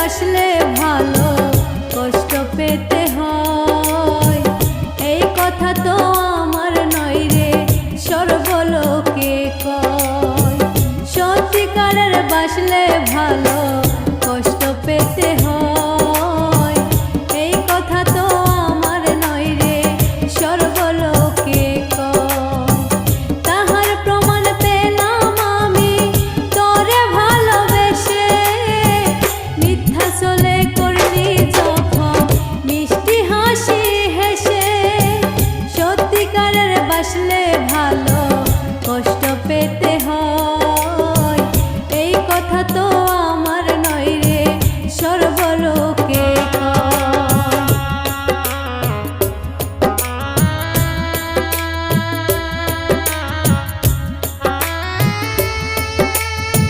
বাসলে ভালো কষ্ট পেতে হয়, এই কথা তো আমার নয় রে সর্বলোকে কয়। সত্যিকারের বাসলে ভালো